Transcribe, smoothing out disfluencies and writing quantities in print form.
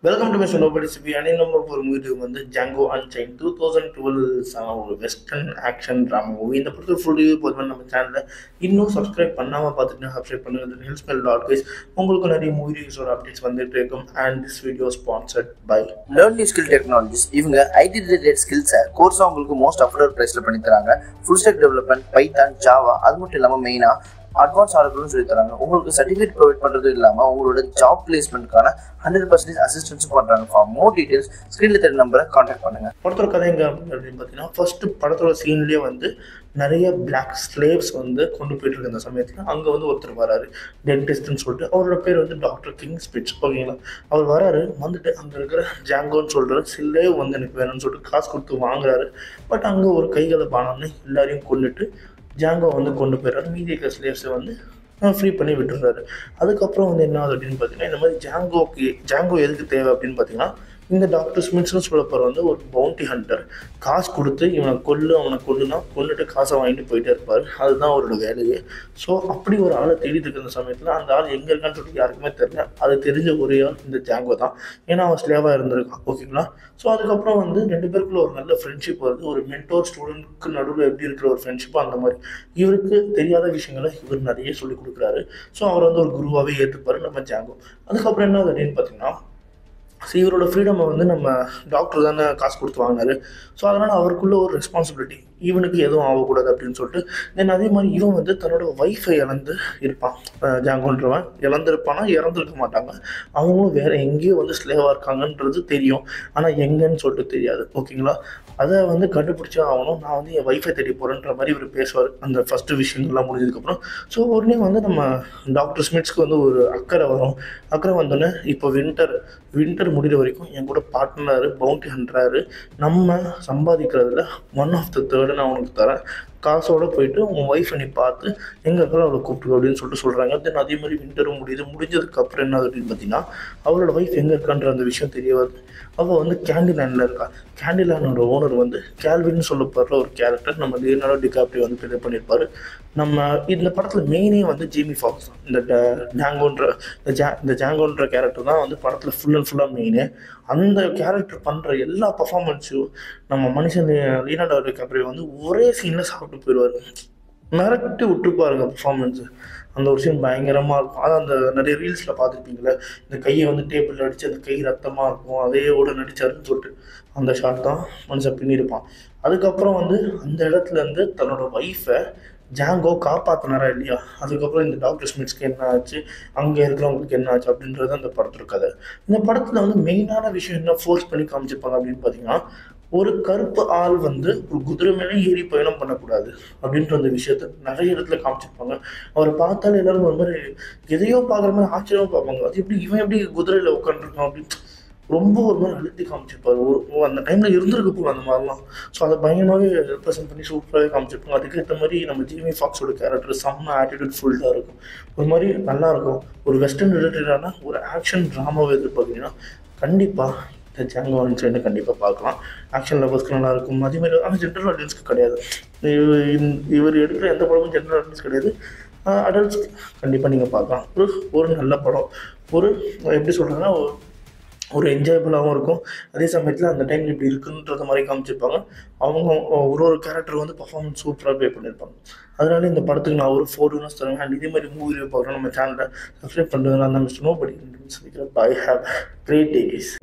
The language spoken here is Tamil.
வெல்கம் டு மிஸ்டர் நோபடி சிபி அணி நம்பர் ஒரு மூவி வந்து ஜாங்கோ அன்சைன் 2012 ஒரு வெஸ்டர்ன் ஆக்ஷன் ட்ராமா மூவி. இந்த படத்தில் ஃபுல் ரிவ்யூ போதுமே நம்ம சேனலில் இன்னும் சப்ஸ்கிரைப் பண்ணாமல் பார்த்துட்டு சப்ஸ்கிரைப் பண்ணுங்கள். ஹெல்ஸ்மெல் டாட் கைஸ் உங்களுக்கு நிறைய மூவி ரிவ்யூஸோட அப்டேட்ஸ் வந்துட்டு இருக்கும். And this video sponsored by learn new skill technologies. இவங்க ஐடி ரிலேட்டட் ஸ்கில்ஸை கோர்ஸாக உங்களுக்கு மோஸ்ட் அஃபோர்டபுள் ப்ரைஸில் பண்ணி தராங்க. Full stack development, Python, Java, அது மட்டும் இல்லாமல் மெயினாக அட்வான்ஸ் ஆர்டர்னு சொல்லி தராங்க. உங்களுக்கு சர்டிஃபிகேட் ப்ரொவைட் பண்ணுறது இல்லாமல் உங்களோட ஜாப் பிளேஸ்மெண்ட்கான 100% அசிஸ்டன்ஸும் பண்ணுறாங்க. ஃபார் மோர் டீடைல்ஸ் ஸ்க்ரீனில் தெரிய நம்பரை கான்டாக்ட் பண்ணுங்க. படத்தோட கதை எங்க அப்படின்னு பார்த்தீங்கன்னா, ஃபர்ஸ்ட் படத்தோட சீன்லேயே வந்து நிறைய பிளாக் ஸ்லேவ்ஸ் வந்து கொண்டு போயிட்டு இருக்க அந்த சமயத்தில் அங்கே வந்து ஒருத்தர் வராரு, டென்டிஸ்ட்னு சொல்லிட்டு. அவரோட பேர் வந்து டாக்டர் கிங் ஸ்பிட்ச். ஓகேங்களா, அவர் வராரு, வந்துட்டு அங்கே இருக்கிற ஜாங்கோன்னு சொல்கிற ஸ்லேவ் வந்து எனக்கு வேணும்னு சொல்லிட்டு காசு கொடுத்து வாங்குறாரு. பட் அங்கே ஒரு கைகளை பானம்னு எல்லாரையும் கொண்டுட்டு ஜாங்கோ வந்து கொண்டு போயிடுறாரு. மீதி இருக்கிற ஸ்லேவ்ஸை வந்து ஃப்ரீ பண்ணி விட்டுறாரு. அதுக்கப்புறம் வந்து என்ன ஆகுது அப்படின்னு பார்த்தீங்கன்னா, இந்த மாதிரி ஜாங்கோ எதுக்கு தேவை அப்படின்னு பார்த்தீங்கன்னா, இந்த டாக்டர் ஸ்மித்ஸ்னு சொல்லப்போகிற வந்து ஒரு பவுண்டி ஹண்டர். காசு கொடுத்து இவனை அவனை கொண்டுட்டு காசை வாங்கிட்டு போயிட்டே இருப்பார். அதுதான் அவரோட வேலையே. ஸோ அப்படி ஒரு ஆளை தேடிட்டு இருக்கிற சமயத்தில் அந்த ஆள் எங்கே இருக்கான்னு சொல்லிட்டு யாருக்குமே தெரியல. அது தெரிஞ்ச ஒரே ஆள் இந்த ஜாங்கோ தான். ஏன்னா அவன் ஸ்லேவாக இருந்திருக்கான். ஓகேங்களா, ஸோ அதுக்கப்புறம் வந்து ரெண்டு பேருக்குள்ள ஒரு நல்ல ஃப்ரெண்ட்ஷிப் வருது. ஒரு மென்டோர் ஸ்டூடெண்ட்க்கு நடுவில் எப்படி இருக்கிற ஒரு ஃப்ரெண்ட்ஷிப்போ அந்த மாதிரி. இவருக்கு தெரியாத விஷயங்களை இவர் நிறைய சொல்லிக் கொடுக்குறாரு. ஸோ அவர் வந்து ஒரு குருவாகவே ஏற்றுப்பார் நம்ம ஜாங்கோ. அதுக்கப்புறம் என்ன ஆகுது அப்படின்னு பார்த்தீங்கன்னா, ஸோ இவரோட ஃப்ரீடமை வந்து நம்ம டாக்டர் தானே காசு கொடுத்து வாங்கினாரு. ஸோ அதனால் அவருக்குள்ள ஒரு ரெஸ்பான்சிபிலிட்டி, இவனுக்கு எதுவும் ஆகக்கூடாது அப்படின்னு சொல்லிட்டு. தென் அதே மாதிரி இவன் வந்து தன்னோட ஒய்ஃபை இழந்து இருப்பான். ஜாங்கோன்றவன் இழந்திருப்பானா, இறந்துருக்க மாட்டாங்க. அவங்களும் வேறு எங்கேயோ வந்து ஸ்லேவாக இருக்காங்கன்றது தெரியும், ஆனால் எங்கன்னு சொல்லிட்டு தெரியாது. ஓகேங்களா, அதை வந்து கண்டுபிடிச்சா ஆகணும். நான் வந்து என் ஒய்ஃபை தேடி போகிறேன்ற மாதிரி இவர் பேசுவார் அந்த ஃபஸ்ட்டு விஷயங்கள்லாம் முடிஞ்சதுக்கப்புறம். ஸோ உடனே வந்து நம்ம டாக்டர் ஸ்மித்ஸ்க்கு வந்து ஒரு அக்கறை வரும். அக்கறை வந்தோடனே இப்போ வின்டர் முடிகிற வரைக்கும் என் கூட பார்ட்னரு பவுண்டி ஹண்ட்ராரு, நம்ம சம்பாதிக்கிறதுல 1/3 நான் உனக்கு தரேன், காசோடு போயிட்டு உங்கள் ஒய்ஃபை நீ பார்த்து எங்கே இருக்காலும் அவளை கூப்பிட்டு அப்படின்னு சொல்லிட்டு சொல்கிறாங்க. தென் அதே மாதிரி வின்டரும் முடிஞ்சதுக்கப்புறம் என்ன அப்படின்னு பார்த்தீங்கன்னா, அவளோட ஒய்ஃப் எங்கே இருக்கான்ற அந்த விஷயம் தெரிய வருது. அவள் வந்து கேண்டிலேண்டில் இருக்கா. கேண்டிலேண்டோட ஓனர் வந்து கேல்வின்னு சொல்லப்படுற ஒரு கேரக்டர் நம்ம லியோனார்டோ டிகாப்ரியோ வந்து ப்ளே பண்ணியிருப்பார். நம்ம இந்த படத்தில் மெயினே வந்து ஜேமி ஃபாக்ஸ் தான். இந்த ஜாங்கோன்ற கேரக்டர் தான் வந்து படத்தில் ஃபுல் அண்ட் ஃபுல்லாக மெயினு. அந்த கேரக்டர் பண்ணுற எல்லா பர்ஃபார்மன்ஸையும் நம்ம மனுஷன் லியோனார்டோ டிகாப்ரியோ வந்து ஒரே சீனில் சாப்பிட்டு போயிடுவார். மிரட்டி விட்டுருப்பாருங்க பர்ஃபார்மன்ஸு. அந்த ஒரு சீன் பயங்கரமாக இருக்கும். அதான் அந்த நிறைய ரீல்ஸில் பார்த்துருப்பீங்களே, இந்த கையை வந்து டேபிளில் அடித்து அந்த கை ரத்தமாக இருக்கும், அதையோட நடிச்சாருன்னு சொல்லிட்டு அந்த ஷாட் தான் மனுஷன் பின்னிருப்பான். அதுக்கப்புறம் வந்து அந்த இடத்துலேருந்து தன்னோட ஒய்ஃபை ஜாங்கோ காப்பாற்றினாரா இல்லையா, அதுக்கப்புறம் இந்த டாக்டர் ஸ்மித்ஸ்க்கு என்ன ஆச்சு, அங்கே இருக்கிறவங்களுக்கு என்ன ஆச்சு அப்படின்றது அந்த படத்தில் கதை. இந்த படத்தில் வந்து மெயினான விஷயம் என்ன ஃபோர்ஸ் பண்ணி காமிச்சிருப்பாங்க அப்படின்னு பார்த்தீங்கன்னா, ஒரு கருப்பு ஆள் வந்து ஒரு குதிரை மேலே ஏறி பயணம் பண்ணக்கூடாது அப்படின்ற அந்த விஷயத்த நிறைய இடத்துல காமிச்சிருப்பாங்க. அவரை பார்த்தாலே எல்லாரும் ஒரு மாதிரி எதையோ பார்க்குற மாதிரி ஆச்சரியமாக பார்ப்பாங்க. அது இவன் எப்படி குதிரையில் உட்காந்துருக்கான் அப்படின்னு ரொம்ப ஒரு மாதிரி அழுத்தி காமிச்சிருப்பாரு. அந்த டைமில் இருந்திருக்க போகும் அந்த மாதிரிலாம். ஸோ அதை பயங்கரமாகவே ரெப்ரசென்ட் பண்ணி சூப்பராகவே காமிச்சிருப்பாங்க. அதுக்கேற்ற மாதிரி நம்ம ஜேமி ஃபாக்ஸோட கேரக்டர் செம்ம ஆட்டிடியூட் ஃபுல்லாக இருக்கும். ஒரு மாதிரி நல்லாயிருக்கும். ஒரு வெஸ்டர்ன் ரிலேட்டடான ஒரு ஆக்ஷன் ட்ராமாவை எதிர்பார்த்தீங்கன்னா கண்டிப்பாக இந்த ஜாங்கோ அன்சைன் கண்டிப்பாக பார்க்கலாம். ஆக்ஷன் லவர்ஸ்க்கு நல்லாயிருக்கும். அதேமாதிரி ஆனால் ஜென்ரல் ஆடியன்ஸ்க்கு கிடையாது. இவர் எடுக்கிற எந்த படமும் ஜென்ரல் ஆடியன்ஸ் கிடையாது. அடல்ட்ஸ்க்கு கண்டிப்பாக நீங்கள் பார்க்கலாம். ஒரு நல்ல படம். ஒரு எப்படி சொல்கிறதுன்னா, ஒரு என்ஜாயபுளாகவும் இருக்கும். அதே சமயத்தில் அந்த டைம் இப்படி இருக்குன்றது மாதிரி காமிச்சிருப்பாங்க. அவங்க ஒரு கேரக்டர் வந்து பர்ஃபார்மன்ஸ் சூப்பராக ப்ளே பண்ணியிருப்பாங்க. அதனால இந்த படத்துக்கு நான் ஒரு 4 வினர்ஸ் தருவேன். அண்ட் இதே மாதிரி மூவி ரிவ்யூ பார்க்குறோம். நம்ம சேனலை சப்ஸ்கிரைப் பண்ணுறதுனால மிஸ்டர் நோபடி சொல்லிக்கிறேன். Bye, have great days.